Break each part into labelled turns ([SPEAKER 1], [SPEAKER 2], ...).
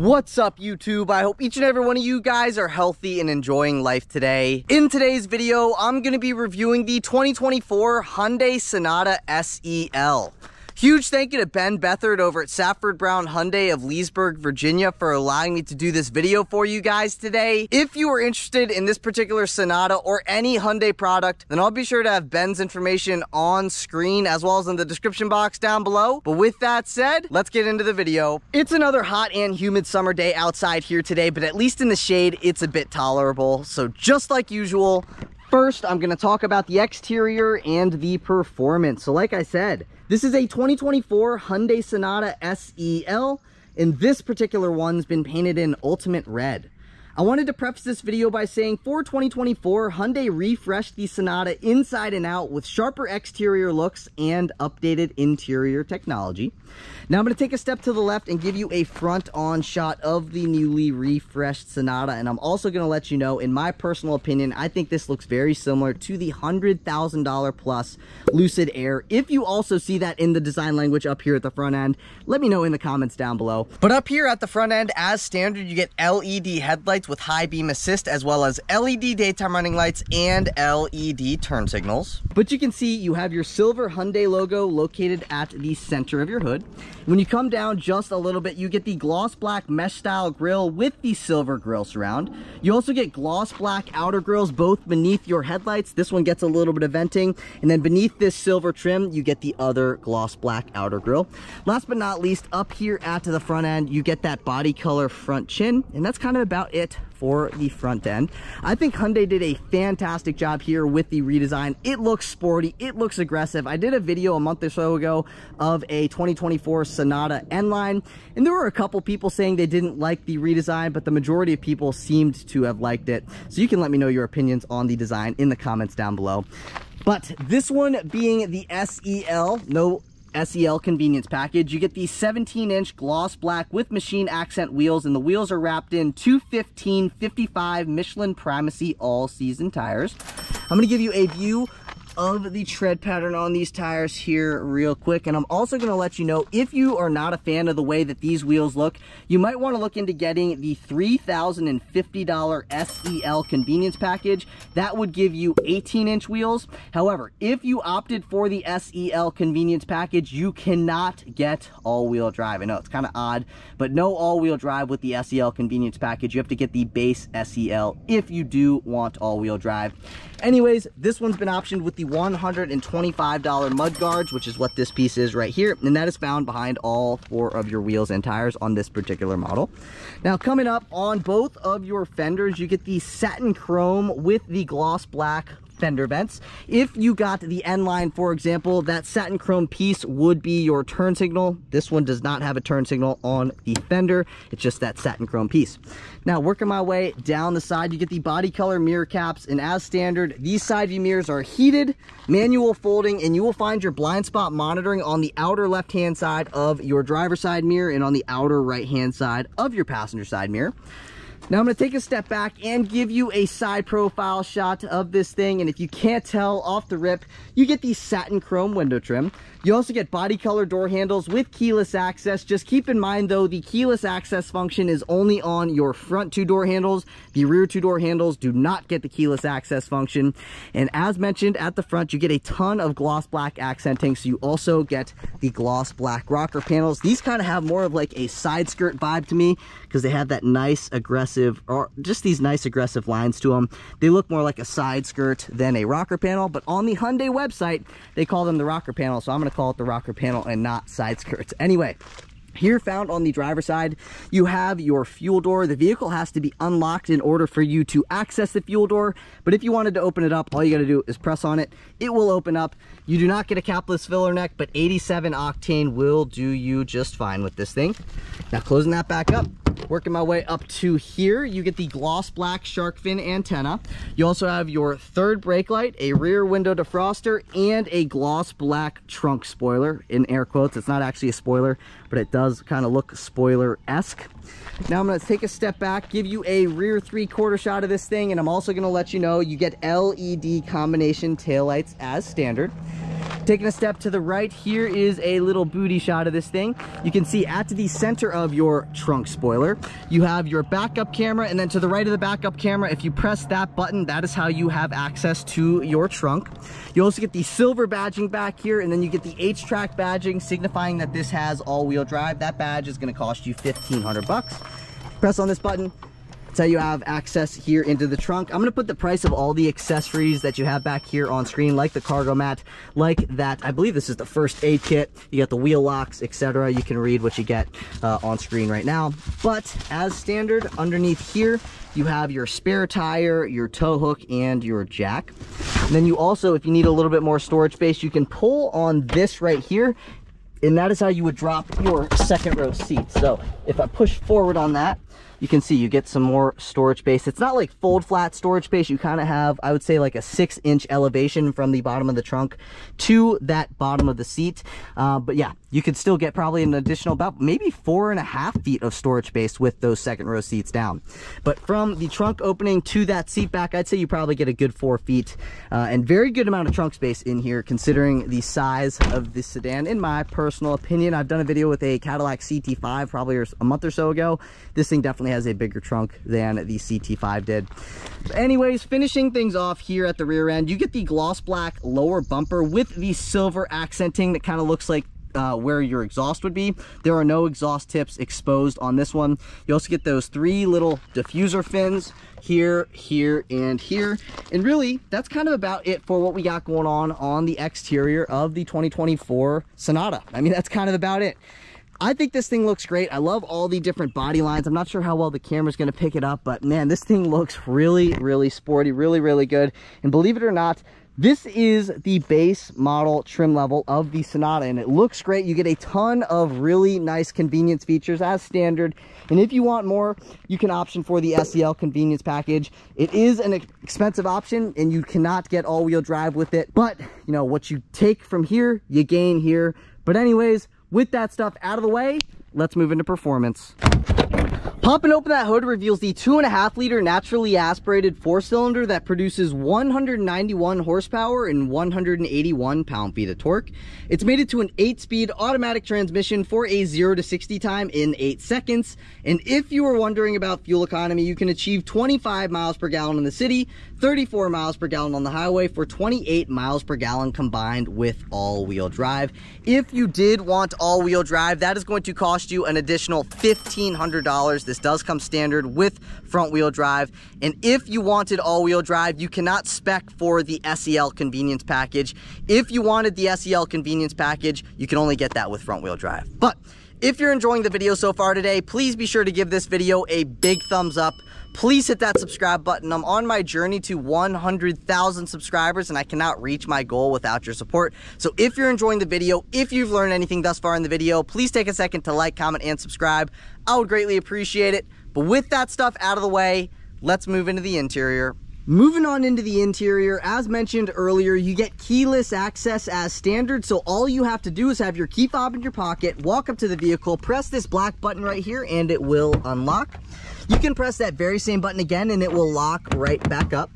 [SPEAKER 1] What's up, YouTube? I hope each and every one of you guys are healthy and enjoying life today. In today's video, I'm going to be reviewing the 2024 Hyundai Sonata SEL. Huge thank you to Bethard over at Safford Hyundai of Leesburg, Virginia for allowing me to do this video for you guys today. If you are interested in this particular Sonata or any Hyundai product, then I'll be sure to have Ben's information on screen as well as in the description box down below. But with that said, let's get into the video. It's another hot and humid summer day outside here today, but at least in the shade, it's a bit tolerable. So just like usual, first, I'm going to talk about the exterior and the performance. So like I said, this is a 2024 Hyundai Sonata SEL, and this particular one's been painted in ultimate red. I wanted to preface this video by saying for 2024, Hyundai refreshed the Sonata inside and out with sharper exterior looks and updated interior technology. Now I'm going to take a step to the left and give you a front-on shot of the newly refreshed Sonata, and I'm also going to let you know, in my personal opinion, I think this looks very similar to the $100,000 plus Lucid Air. If you also see that in the design language up here at the front end, let me know in the comments down below. But up here at the front end, as standard, you get LED headlights with high beam assist, as well as LED daytime running lights and LED turn signals. But you can see you have your silver Hyundai logo located at the center of your hood. When you come down just a little bit, you get the gloss black mesh style grille with the silver grille surround. You also get gloss black outer grills both beneath your headlights. This one gets a little bit of venting, and then beneath this silver trim, you get the other gloss black outer grille. Last but not least, up here at the front end, you get that body color front chin, and that's kind of about it for the front end. I think Hyundai did a fantastic job here with the redesign. It looks sporty, it looks aggressive. I did a video a month or so ago of a 2024 Sonata N-Line, and there were a couple people saying they didn't like the redesign, but the majority of people seemed to have liked it. So you can let me know your opinions on the design in the comments down below. But this one being the SEL, no SEL convenience package, you get the 17-inch gloss black with machine accent wheels, and the wheels are wrapped in 215/55 Michelin Primacy all-season tires. I'm going to give you a view of the tread pattern on these tires here real quick, and I'm also going to let you know, if you are not a fan of the way that these wheels look, you might want to look into getting the $3,050 SEL convenience package. That would give you 18-inch wheels. However, if you opted for the SEL convenience package, you cannot get all-wheel drive. I know it's kind of odd, but no all-wheel drive with the SEL convenience package. You have to get the base SEL if you do want all-wheel drive. Anyways, this one's been optioned with the $125 mud guards, which is what this piece is right here, and that is found behind all 4 of your wheels and tires on this particular model. Now, coming up on both of your fenders, you get the satin chrome with the gloss black fender vents. If you got the N-Line, for example, that satin chrome piece would be your turn signal. This one does not have a turn signal on the fender. It's just that satin chrome piece. Now, working my way down the side, you get the body color mirror caps, and as standard, these side view mirrors are heated, manual folding, and you will find your blind spot monitoring on the outer left-hand side of your driver's side mirror and on the outer right-hand side of your passenger side mirror. Now I'm going to take a step back and give you a side profile shot of this thing, and if you can't tell off the rip, you get the satin chrome window trim. You also get body color door handles with keyless access. Just keep in mind though, the keyless access function is only on your front 2 door handles. The rear 2 door handles do not get the keyless access function. And as mentioned, at the front you get a ton of gloss black accenting, so you also get the gloss black rocker panels. These kind of have more of like a side skirt vibe to me because they have that nice aggressive, or just these nice aggressive lines to them. They look more like a side skirt than a rocker panel, but on the Hyundai website they call them the rocker panel, so I'm going to call it the rocker panel and not side skirts. Anyway, here found on the driver's side, you have your fuel door. The vehicle has to be unlocked in order for you to access the fuel door, but if you wanted to open it up, all you got to do is press on it. It will open up. You do not get a capless filler neck, but 87 octane will do you just fine with this thing. Now closing that back up, working my way up to here, you get the gloss black shark fin antenna. You also have your third brake light, a rear window defroster, and a gloss black trunk spoiler. In air quotes, it's not actually a spoiler, but it does kind of look spoiler-esque. Now I'm going to take a step back, give you a rear 3/4 shot of this thing, and I'm also going to let you know you get LED combination taillights as standard. Taking a step to the right, here is a little booty shot of this thing. You can see at the center of your trunk spoiler, you have your backup camera, and then to the right of the backup camera, if you press that button, that is how you have access to your trunk. You also get the silver badging back here, and then you get the H-Track badging, signifying that this has all-wheel drive. That badge is going to cost you $1,500. Press on this button. That's how you have access here into the trunk. I'm going to put the price of all the accessories that you have back here on screen, like the cargo mat, like that. I believe this is the first aid kit. You got the wheel locks, etc. You can read what you get on screen right now. But as standard, underneath here, you have your spare tire, your tow hook, and your jack. And then you also, if you need a little bit more storage space, you can pull on this right here, and that is how you would drop your second row seat. So if I push forward on that, you can see you get some more storage space. It's not like fold flat storage space. You kind of have, I would say, like a 6-inch elevation from the bottom of the trunk to that bottom of the seat. But yeah, you could still get probably an additional about maybe 4.5 feet of storage space with those second row seats down. But from the trunk opening to that seat back, I'd say you probably get a good 4 feet and very good amount of trunk space in here considering the size of this sedan. In my personal opinion, I've done a video with a Cadillac CT5 probably a month or so ago. This thing definitely has a bigger trunk than the CT5 did. But anyways, finishing things off here at the rear end, you get the gloss black lower bumper with the silver accenting that kind of looks like where your exhaust would be. There are no exhaust tips exposed on this one. You also get those 3 little diffuser fins here, here, and here. And really, that's kind of about it for what we got going on the exterior of the 2024 Sonata. I mean, that's kind of about it. I think this thing looks great. I love all the different body lines. I'm not sure how well the camera's going to pick it up, but man, this thing looks really, really sporty, really, really good. And believe it or not, this is the base model trim level of the Sonata, and it looks great. You get a ton of really nice convenience features as standard. And if you want more, you can option for the SEL convenience package. It is an expensive option, and you cannot get all-wheel drive with it. But, you know, what you take from here, you gain here. But anyways, with that stuff out of the way, let's move into performance. Popping open that hood reveals the 2.5-liter naturally aspirated 4-cylinder that produces 191 horsepower and 181 pound-feet of torque. It's mated to an 8-speed automatic transmission for a 0 to 60 time in 8 seconds. And if you were wondering about fuel economy, you can achieve 25 miles per gallon in the city, 34 miles per gallon on the highway for 28 miles per gallon combined with all-wheel drive. If you did want all-wheel drive, that is going to cost you an additional $1,500. This does come standard with front-wheel drive. And if you wanted all-wheel drive, you cannot spec for the SEL convenience package. If you wanted the SEL convenience package, you can only get that with front-wheel drive. But if you're enjoying the video so far today, please be sure to give this video a big thumbs up. Please hit that subscribe button. I'm on my journey to 100,000 subscribers, and I cannot reach my goal without your support. So if you're enjoying the video, if you've learned anything thus far in the video, please take a second to like, comment, and subscribe. I would greatly appreciate it. But with that stuff out of the way, let's move into the interior. Moving on into the interior, as mentioned earlier, you get keyless access as standard, so all you have to do is have your key fob in your pocket, walk up to the vehicle, press this black button right here, and it will unlock. You can press that very same button again, and it will lock right back up.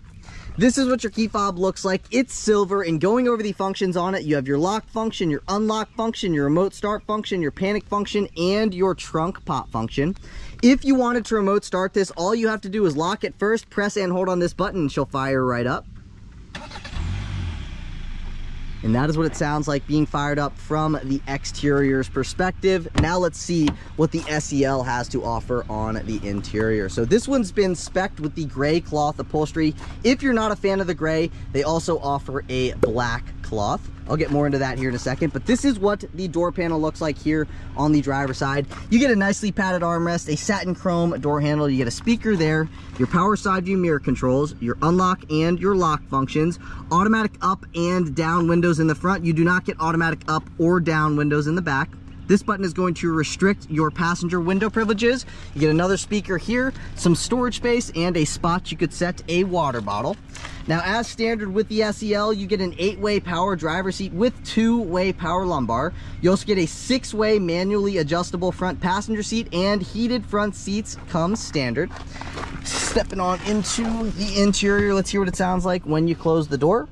[SPEAKER 1] This is what your key fob looks like. It's silver, and going over the functions on it, you have your lock function, your unlock function, your remote start function, your panic function, and your trunk pop function. If you wanted to remote start this, all you have to do is lock it first, press and hold on this button, and she'll fire right up. And that is what it sounds like being fired up from the exterior's perspective. Now let's see what the SEL has to offer on the interior. So this one's been spec'd with the gray cloth upholstery. If you're not a fan of the gray, they also offer a black cloth. I'll get more into that here in a second, but this is what the door panel looks like here on the driver's side. You get a nicely padded armrest, a satin chrome door handle, you get a speaker there, your power side view mirror controls, your unlock and your lock functions, automatic up and down windows in the front. You do not get automatic up or down windows in the back. This button is going to restrict your passenger window privileges. You get another speaker here, some storage space, and a spot you could set a water bottle. Now, as standard with the SEL, you get an 8-way power driver seat with 2-way power lumbar. You also get a 6-way manually adjustable front passenger seat, and heated front seats come standard. Stepping on into the interior, let's hear what it sounds like when you close the door.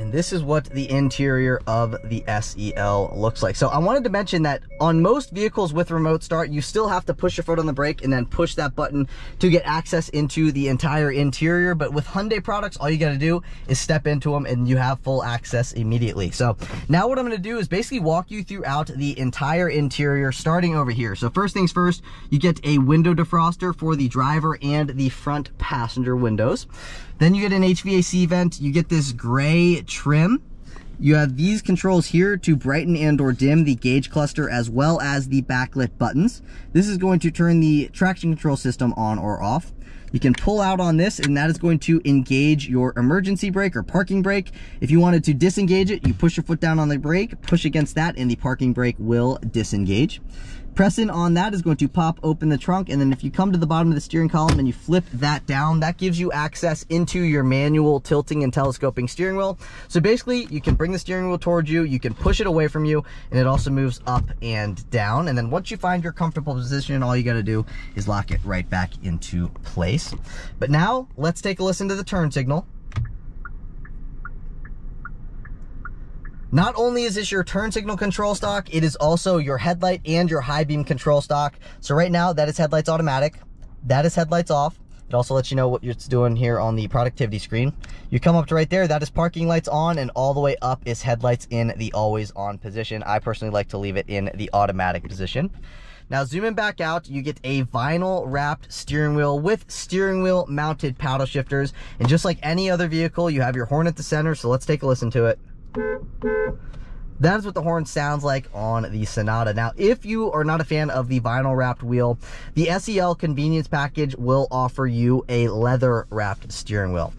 [SPEAKER 1] And this is what the interior of the SEL looks like. So I wanted to mention that on most vehicles with remote start, you still have to push your foot on the brake and then push that button to get access into the entire interior. But with Hyundai products, all you got to do is step into them and you have full access immediately. So now what I'm going to do is basically walk you throughout the entire interior, starting over here. So first things first, you get a window defroster for the driver and the front passenger windows. Then you get an HVAC vent, you get this gray trim. You have these controls here to brighten and or dim the gauge cluster as well as the backlit buttons. This is going to turn the traction control system on or off. You can pull out on this and that is going to engage your emergency brake or parking brake. If you wanted to disengage it, you push your foot down on the brake, push against that, and the parking brake will disengage. Pressing on that is going to pop open the trunk, and then if you come to the bottom of the steering column and you flip that down, that gives you access into your manual tilting and telescoping steering wheel. So basically, you can bring the steering wheel towards you, you can push it away from you, and it also moves up and down. And then once you find your comfortable position, all you got to do is lock it right back into place. But now, let's take a listen to the turn signal. Not only is this your turn signal control stock, it is also your headlight and your high beam control stock. So right now, that is headlights automatic. That is headlights off. It also lets you know what it's doing here on the productivity screen. You come up to right there, that is parking lights on, and all the way up is headlights in the always on position. I personally like to leave it in the automatic position. Now zooming back out, you get a vinyl wrapped steering wheel with steering wheel mounted paddle shifters. And just like any other vehicle, you have your horn at the center. So let's take a listen to it. That is what the horn sounds like on the Sonata. Now, if you are not a fan of the vinyl wrapped wheel, the SEL convenience package will offer you a leather wrapped steering wheel.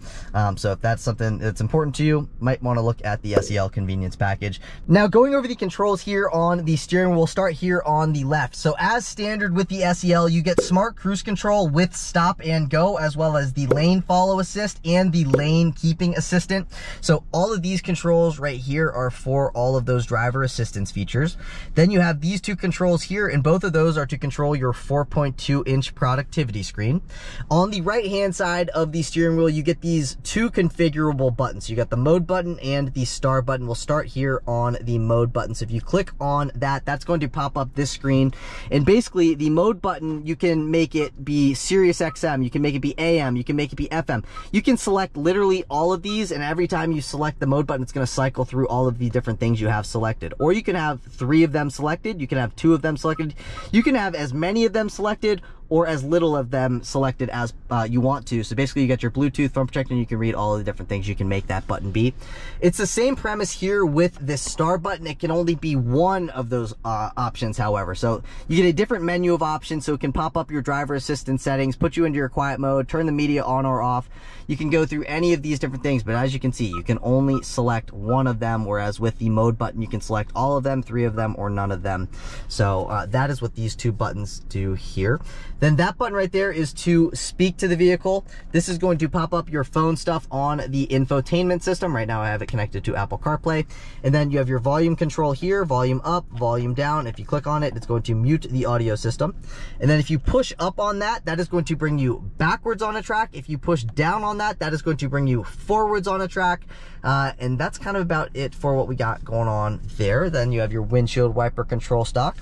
[SPEAKER 1] So if that's something that's important to you, might want to look at the SEL convenience package. Now, going over the controls here on the steering wheel, we'll start here on the left. So as standard with the SEL, you get smart cruise control with stop and go, as well as the lane follow assist and the lane keeping assistant. So all of these controls right here are for all of those driver assistance features. Then you have these two controls here, and both of those are to control your 4.2-inch productivity screen. On the right hand side of the steering wheel, you get these two configurable buttons. You got the mode button and the star button. We'll start here on the mode button. So if you click on that, that's going to pop up this screen. And basically the mode button, you can make it be Sirius XM, you can make it be AM, you can make it be FM. You can select literally all of these, and every time you select the mode button, it's going to cycle through all of the different things you have selected. Or you can have 3 of them selected, you can have 2 of them selected, you can have as many of them selected or as little of them selected as you want to. So basically you got your Bluetooth phone protector and you can read all of the different things you can make that button be. It's the same premise here with this star button. It can only be one of those options, however. So you get a different menu of options, so it can pop up your driver assistance settings, put you into your quiet mode, turn the media on or off. You can go through any of these different things, but as you can see, you can only select one of them, whereas with the mode button, you can select all of them, 3 of them, or none of them. So that is what these 2 buttons do here. Then that button right there is to speak to the vehicle. This is going to pop up your phone stuff on the infotainment system. Right now I have it connected to Apple CarPlay. And then you have your volume control here, volume up, volume down. If you click on it, it's going to mute the audio system. And then if you push up on that, that is going to bring you backwards on a track. If you push down on that, that is going to bring you forwards on a track. And that's kind of about it for what we got going on there. Then you have your windshield wiper control stock.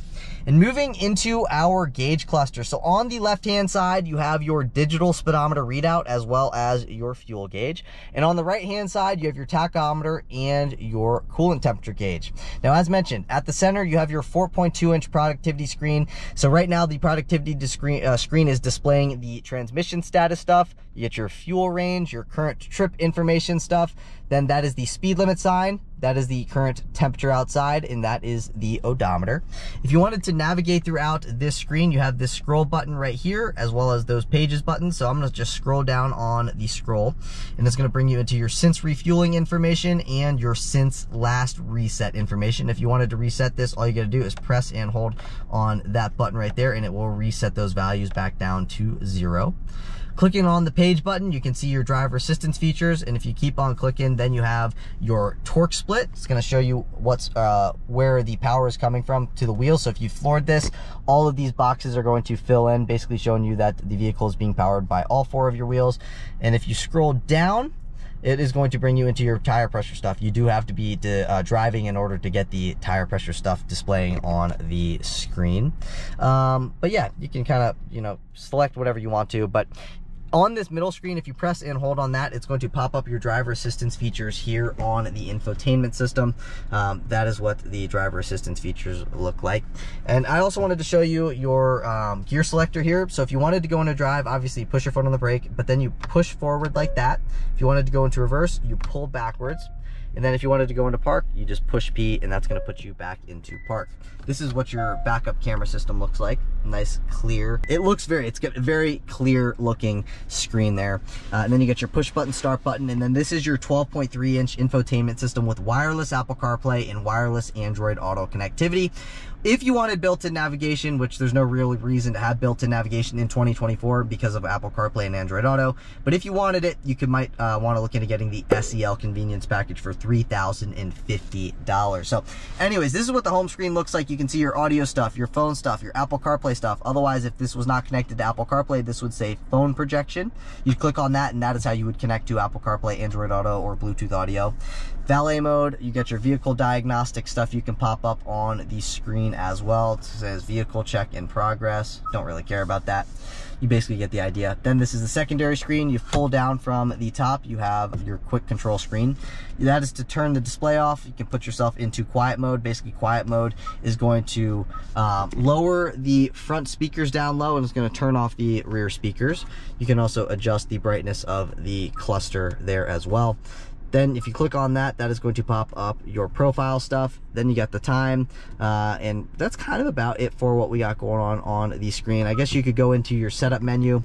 [SPEAKER 1] And moving into our gauge cluster. So on the left-hand side, you have your digital speedometer readout as well as your fuel gauge. And on the right-hand side, you have your tachometer and your coolant temperature gauge. Now, as mentioned, at the center, you have your 4.2-inch productivity screen. So right now, the productivity screen is displaying the transmission status stuff. You get your fuel range, your current trip information stuff. Then that is the speed limit sign. That is the current temperature outside, and that is the odometer. If you wanted to navigate throughout this screen, you have this scroll button right here, as well as those pages buttons. So I'm gonna just scroll down on the scroll, and it's gonna bring you into your since refueling information and your since last reset information. If you wanted to reset this, all you gotta do is press and hold on that button right there, and it will reset those values back down to 0. Clicking on the page button, you can see your driver assistance features, and if you keep on clicking, then you have your torque split. It's going to show you what's where the power is coming from to the wheel. So if you floored this, all of these boxes are going to fill in, basically showing you that the vehicle is being powered by all 4 of your wheels. And if you scroll down, it is going to bring you into your tire pressure stuff. You do have to be driving in order to get the tire pressure stuff displaying on the screen. But yeah, you can kind of, you know, select whatever you want to. But on this middle screen, if you press and hold on that, it's going to pop up your driver assistance features here on the infotainment system. That is what the driver assistance features look like. And I also wanted to show you your gear selector here. So if you wanted to go into drive, obviously you push your foot on the brake, but then you push forward like that. If you wanted to go into reverse, you pull backwards. And then if you wanted to go into park, you just push P, and that's gonna put you back into park. This is what your backup camera system looks like. Nice, clear. It's got a very clear looking screen there. And then you get your push button, start button, and then this is your 12.3-inch infotainment system with wireless Apple CarPlay and wireless Android Auto connectivity. If you wanted built-in navigation, which there's no real reason to have built-in navigation in 2024 because of Apple CarPlay and Android Auto, but if you wanted it, you might want to look into getting the SEL convenience package for $3,050. So anyways, this is what the home screen looks like. You can see your audio stuff, your phone stuff, your Apple CarPlay stuff. Otherwise, if this was not connected to Apple CarPlay, this would say phone projection. You click on that, and that is how you would connect to Apple CarPlay, Android Auto, or Bluetooth audio. Valet mode, you get your vehicle diagnostic stuff you can pop up on the screen as well. It says vehicle check in progress. Don't really care about that. You basically get the idea. Then this is the secondary screen. You pull down from the top, you have your quick control screen. That is to turn the display off. You can put yourself into quiet mode. Basically, quiet mode is going to lower the front speakers down low, and it's going to turn off the rear speakers. You can also adjust the brightness of the cluster there as well. Then if you click on that, that is going to pop up your profile stuff. Then you got the time, and that's kind of about it for what we got going on the screen. I guess you could go into your setup menu.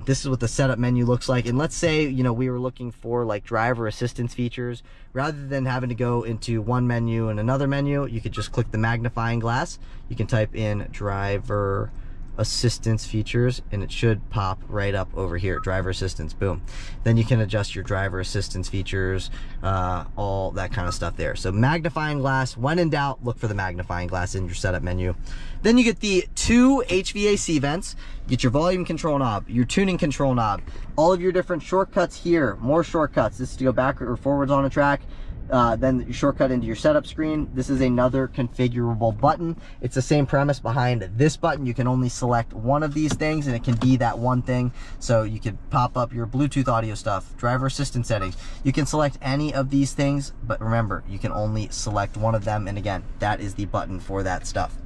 [SPEAKER 1] This is what the setup menu looks like. And let's say, you know, we were looking for like driver assistance features. Rather than having to go into one menu and another menu, you could just click the magnifying glass. You can type in driver assistance features, and it should pop right up over here, driver assistance, boom. Then you can adjust your driver assistance features, all that kind of stuff there. So magnifying glass, when in doubt, look for the magnifying glass in your setup menu. Then you get the 2 HVAC vents, you get your volume control knob, your tuning control knob, all of your different shortcuts here, more shortcuts. This is to go back or forwards on a track. Then you shortcut into your setup screen. This is another configurable button. It's the same premise behind this button. You can only select one of these things, and it can be that one thing. So you could pop up your Bluetooth audio stuff, driver assistance settings. You can select any of these things, but remember, you can only select one of them. And again, that is the button for that stuff.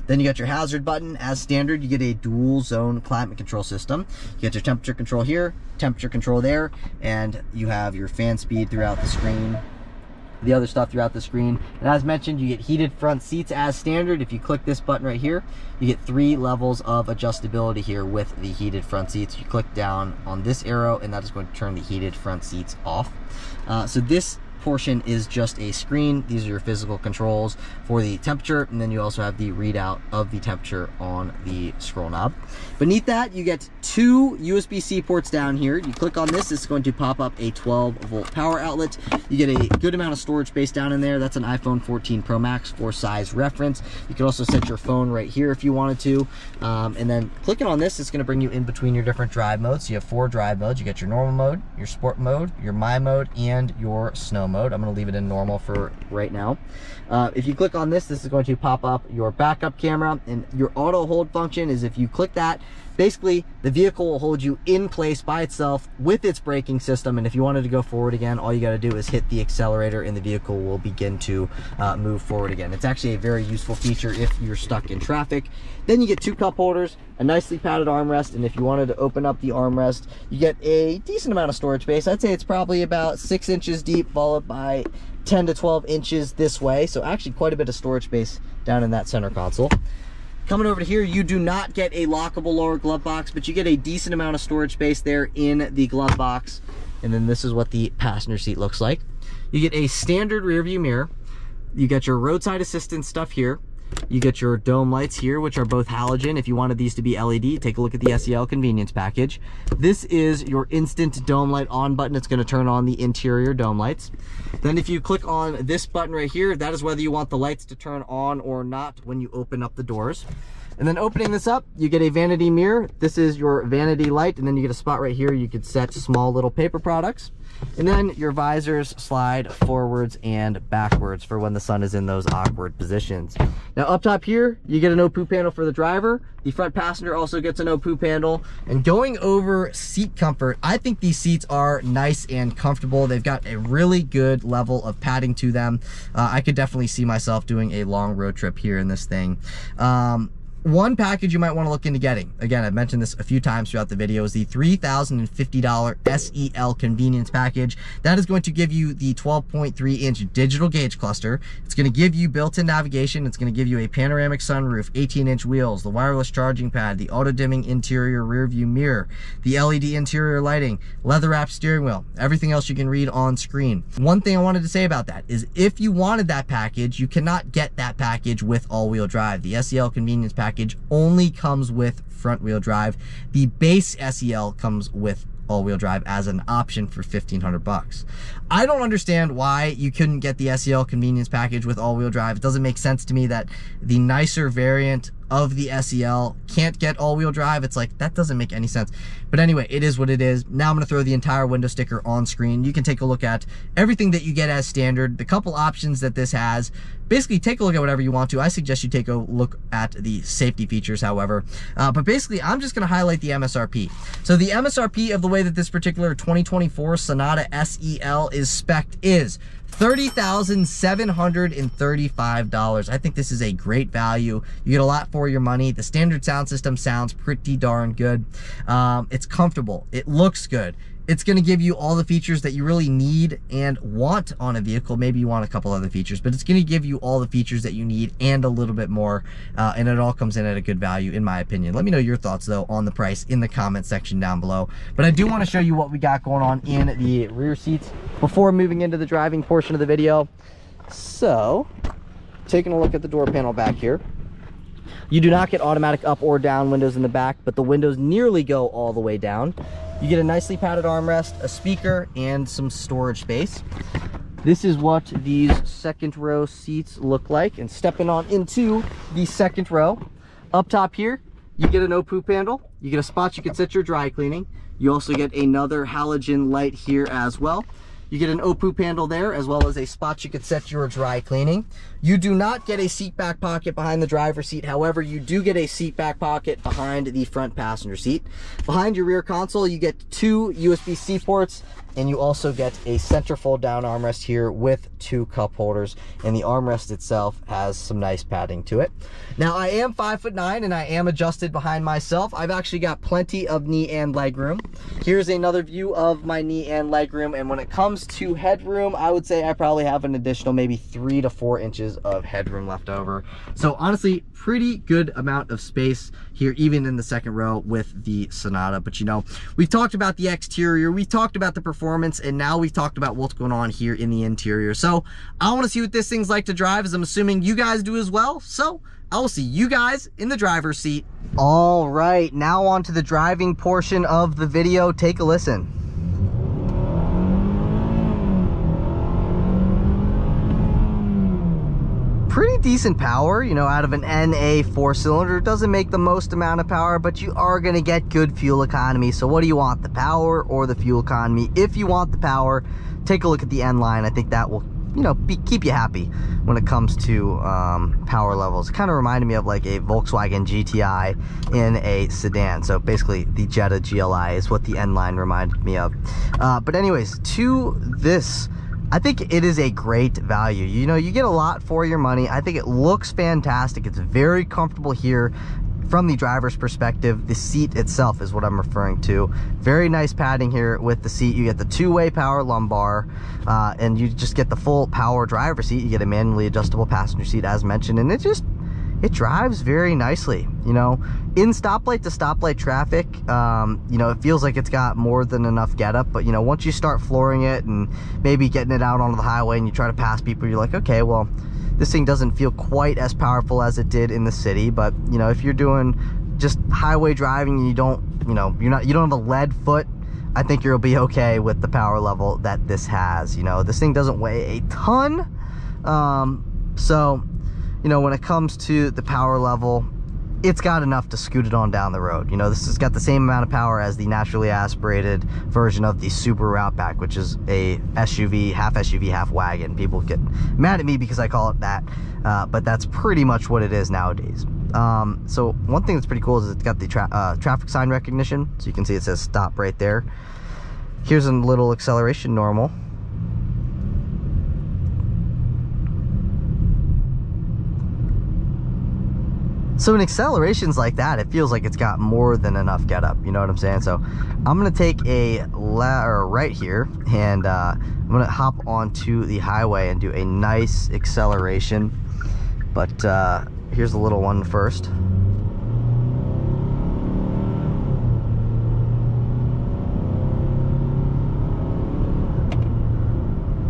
[SPEAKER 1] Then you got your hazard button. As standard, you get a dual zone climate control system. You get your temperature control here, temperature control there, and you have your fan speed throughout the screen, the other stuff throughout the screen. And as mentioned, you get heated front seats as standard. If you click this button right here, you get 3 levels of adjustability here with the heated front seats. You click down on this arrow, and that is going to turn the heated front seats off. So this portion is just a screen. These are your physical controls for the temperature, and then you also have the readout of the temperature on the scroll knob. Beneath that, you get 2 USB-C ports down here. You click on this, it's going to pop up a 12-volt power outlet. You get a good amount of storage space down in there. That's an iPhone 14 Pro Max for size reference. You can also set your phone right here if you wanted to. And then clicking on this, it's going to bring you in between your different drive modes. So you have 4 drive modes. You get your normal mode, your sport mode, your my mode, and your snow mode. I'm going to leave it in normal for right now. If you click on this, this is going to pop up your backup camera, and your auto hold function is if you click that, basically the vehicle will hold you in place by itself with its braking system, and if you wanted to go forward again, all you got to do is hit the accelerator and the vehicle will begin to move forward again. It's actually a very useful feature if you're stuck in traffic. Then you get 2 cup holders, a nicely padded armrest, and if you wanted to open up the armrest, you get a decent amount of storage space. I'd say it's probably about 6 inches deep, followed by 10 to 12 inches this way, so actually quite a bit of storage space down in that center console. Coming over to here, you do not get a lockable lower glove box, but you get a decent amount of storage space there in the glove box. And then this is what the passenger seat looks like. You get a standard rear view mirror. You get your roadside assistance stuff here. You get your dome lights here, which are both halogen. If you wanted these to be LED, take a look at the SEL convenience package. This is your instant dome light on button. It's going to turn on the interior dome lights. Then if you click on this button right here, that is whether you want the lights to turn on or not when you open up the doors. And then opening this up, you get a vanity mirror. This is your vanity light, and then you get a spot right here you could set small little paper products. And then your visors slide forwards and backwards for when the sun is in those awkward positions. Now up top here, you get a no poo panel for the driver. The front passenger also gets a no poo panel. And going over seat comfort, I think these seats are nice and comfortable. They've got a really good level of padding to them. I could definitely see myself doing a long road trip here in this thing. One package you might want to look into getting, again, I've mentioned this a few times throughout the video, is the $3,050 SEL convenience package. That is going to give you the 12.3-inch digital gauge cluster. It's going to give you built-in navigation. It's going to give you a panoramic sunroof, 18-inch wheels, the wireless charging pad, the auto-dimming interior rear view mirror, the LED interior lighting, leather-wrapped steering wheel, everything else you can read on screen. One thing I wanted to say about that is if you wanted that package, you cannot get that package with all-wheel drive. The SEL convenience package only comes with front-wheel drive. The base SEL comes with all-wheel drive as an option for $1,500. I don't understand why you couldn't get the SEL convenience package with all-wheel drive. It doesn't make sense to me that the nicer variant of the SEL can't get all-wheel drive. It's like, that doesn't make any sense. But anyway, it is what it is. Now I'm going to throw the entire window sticker on screen. You can take a look at everything that you get as standard, the couple options that this has. Basically, take a look at whatever you want to. I suggest you take a look at the safety features, however. But basically, I'm just going to highlight the MSRP. So the MSRP of the way that this particular 2024 Sonata SEL is spec'd is $30,735. I think this is a great value. You get a lot for your money. The standard sound system sounds pretty darn good. It's comfortable. It looks good. It's going to give you all the features that you really need and want on a vehicle. Maybe you want a couple other features, but it's going to give you all the features that you need and a little bit more. And it all comes in at a good value, in my opinion. Let me know your thoughts, though, on the price in the comment section down below. But I do want to show you what we got going on in the rear seats before moving into the driving portion of the video. So, taking a look at the door panel back here. You do not get automatic up or down windows in the back, but the windows nearly go all the way down. You get a nicely padded armrest, a speaker, and some storage space. This is what these second row seats look like. And stepping on into the second row, up top here, you get a no poop handle. You get a spot you can set your dry cleaning. You also get another halogen light here as well. You get an O-poop handle there, as well as a spot you could set your dry cleaning. You do not get a seat back pocket behind the driver's seat. However, you do get a seat back pocket behind the front passenger seat. Behind your rear console, you get 2 USB-C ports, and you also get a center fold down armrest here with 2 cup holders, and the armrest itself has some nice padding to it. Now, I am 5'9", and I am adjusted behind myself. I've actually got plenty of knee and leg room. Here's another view of my knee and leg room, and when it comes to headroom, I would say I probably have an additional maybe 3 to 4 inches of headroom left over. So honestly, pretty good amount of space here, even in the second row with the Sonata. But you know, we've talked about the exterior, we've talked about the performance, and now we've talked about what's going on here in the interior. So I want to see what this thing's like to drive, as I'm assuming you guys do as well. So I will see you guys in the driver's seat. All right, now on to the driving portion of the video. Take a listen. Pretty decent power, you know, out of an NA 4-cylinder. Doesn't make the most amount of power, but you are going to get good fuel economy. So what do you want, the power or the fuel economy? If you want the power, take a look at the N line. I think that will, you know, keep you happy when it comes to power levels. It kind of reminded me of like a Volkswagen GTI in a sedan. So basically the Jetta GLI is what the N line reminded me of. But anyways, to this, I think it is a great value. You know, you get a lot for your money. I think it looks fantastic. It's very comfortable here. From the driver's perspective, the seat itself is what I'm referring to. Very nice padding here with the seat. You get the 2-way power lumbar, and you just get the full power driver's seat. You get a manually adjustable passenger seat, as mentioned, and it drives very nicely. You know, in stoplight to stoplight traffic, you know, it feels like it's got more than enough get up, but you know, once you start flooring it and maybe getting it out onto the highway and you try to pass people, you're like, okay, well, this thing doesn't feel quite as powerful as it did in the city. But you know, if you're doing just highway driving and you don't, you know, you don't have a lead foot, I think you'll be okay with the power level that this has. You know, this thing doesn't weigh a ton, so you know, when it comes to the power level, it's got enough to scoot it on down the road. You know, this has got the same amount of power as the naturally aspirated version of the Subaru Outback, which is a SUV, half wagon. People get mad at me because I call it that, but that's pretty much what it is nowadays. So one thing that's pretty cool is it's got the traffic sign recognition. So you can see it says stop right there. Here's a little acceleration normal. So in accelerations like that, it feels like it's got more than enough get up, you know what I'm saying? So I'm gonna take a right here, and I'm gonna hop onto the highway and do a nice acceleration. But here's the little one first.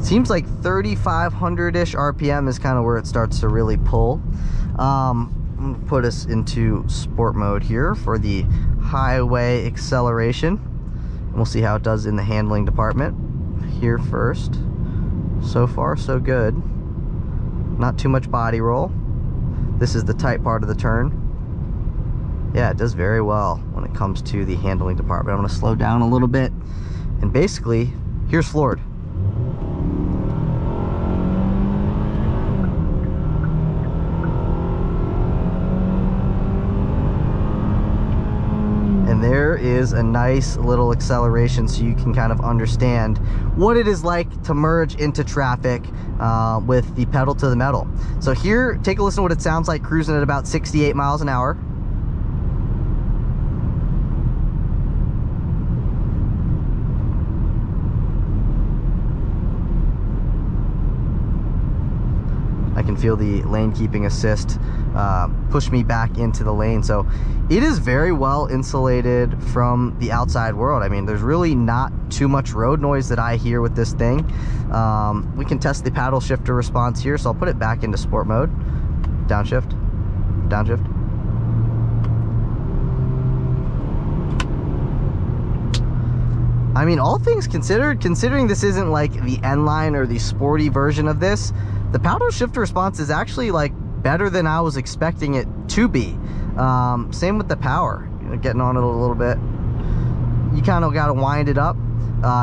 [SPEAKER 1] Seems like 3,500-ish RPM is kind of where it starts to really pull. I'm gonna put us into sport mode here for the highway acceleration. And we'll see how it does in the handling department. Here first. So far, so good. Not too much body roll. This is the tight part of the turn. Yeah, it does very well when it comes to the handling department. I'm gonna slow down a little bit. And basically, here's floored. There is a nice little acceleration so you can kind of understand what it is like to merge into traffic with the pedal to the metal. So here, take a listen to what it sounds like cruising at about 68 miles an hour. I can feel the lane keeping assist push me back into the lane. So it is very well insulated from the outside world. I mean, there's really not too much road noise that I hear with this thing. We can test the paddle shifter response here. So I'll put it back into sport mode. Downshift, downshift. I mean, all things considered, considering this isn't like the N-Line or the sporty version of this, the paddle shift response is actually like better than I was expecting it to be. Same with the power. You know, getting on it a little bit. You kind of got to wind it up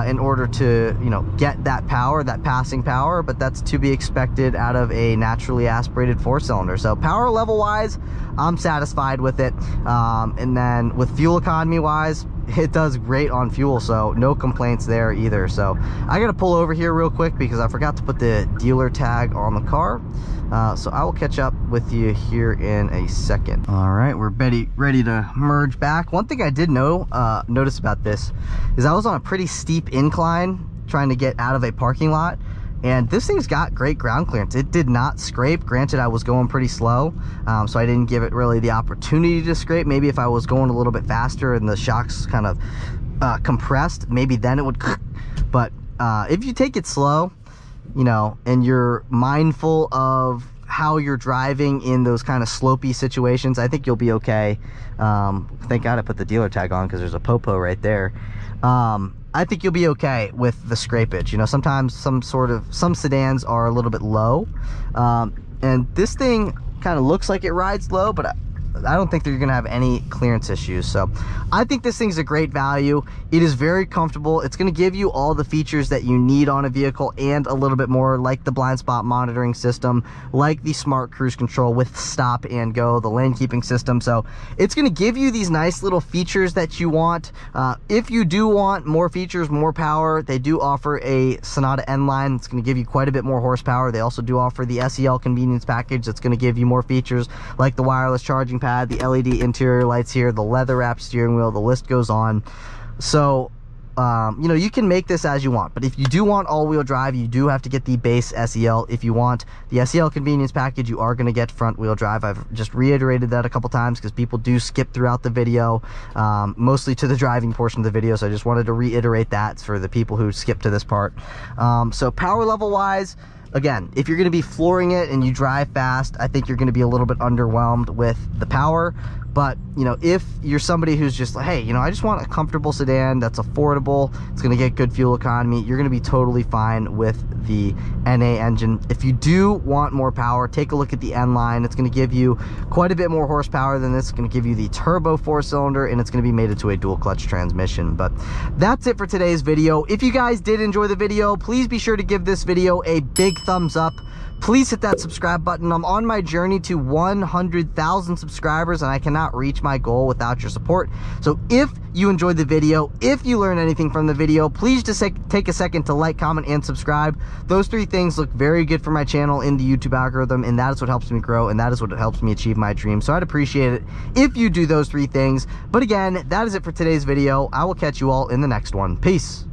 [SPEAKER 1] in order to, you know, get that power, that passing power, but that's to be expected out of a naturally aspirated 4-cylinder. So power level wise, I'm satisfied with it. And then with fuel economy wise, it does great on fuel, so no complaints there either. So I gotta pull over here real quick because I forgot to put the dealer tag on the car. So I will catch up with you here in a second. All right, we're ready to merge back. One thing I did notice about this is I was on a pretty steep incline trying to get out of a parking lot, and this thing's got great ground clearance. It did not scrape. Granted, I was going pretty slow, so I didn't give it really the opportunity to scrape. Maybe if I was going a little bit faster and the shocks kind of compressed, maybe then it would. But if you take it slow, you know, and you're mindful of how you're driving in those kind of slopey situations, I think you'll be okay. Thank God I put the dealer tag on because there's a popo right there. I think you'll be okay with the scrapage. You know, sometimes some sedans are a little bit low, and this thing kind of looks like it rides low, but I don't think that you're gonna have any clearance issues. So I think this thing's a great value. It is very comfortable. It's gonna give you all the features that you need on a vehicle and a little bit more, like the blind spot monitoring system, like the smart cruise control with stop and go, the lane keeping system. So it's gonna give you these nice little features that you want. If you do want more features, more power, they do offer a Sonata N-Line. It's gonna give you quite a bit more horsepower. They also do offer the SEL convenience package that's gonna give you more features like the wireless charging pad, the LED interior lights here, the leather wrapped steering wheel, the list goes on. So you know, you can make this as you want, but if you do want all-wheel drive, you do have to get the base SEL. If you want the SEL convenience package, you are going to get front-wheel drive. I've just reiterated that a couple times because people do skip throughout the video, mostly to the driving portion of the video, so I just wanted to reiterate that for the people who skip to this part. So power level wise, again, if you're going to be flooring it and you drive fast, I think you're going to be a little bit underwhelmed with the power. But, you know, if you're somebody who's just like, hey, you know, I just want a comfortable sedan that's affordable, it's going to get good fuel economy, you're going to be totally fine with the NA engine. If you do want more power, take a look at the N line. It's going to give you quite a bit more horsepower than this. It's going to give you the turbo 4-cylinder, and it's going to be mated to a dual clutch transmission. But that's it for today's video. If you guys did enjoy the video, please be sure to give this video a big thumbs up. Please hit that subscribe button. I'm on my journey to 100,000 subscribers, and I cannot reach my goal without your support. So if you enjoyed the video, if you learned anything from the video, please just take a second to like, comment, and subscribe. Those 3 things look very good for my channel in the YouTube algorithm, and that is what helps me grow, and that is what helps me achieve my dreams. So I'd appreciate it if you do those 3 things. But again, that is it for today's video. I will catch you all in the next one. Peace.